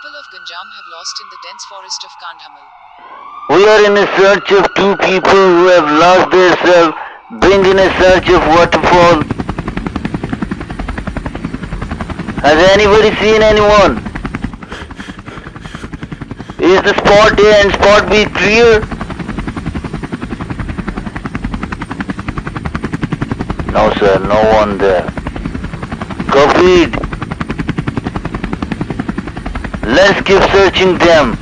people of Ganjam have lost in the dense forest of Kandhamal. We are in a search of two people who have lost themselves, being in a search of waterfall. Has anybody seen anyone? Is the spot A and spot B clear? No sir, no one there. Copied. Let's keep searching them.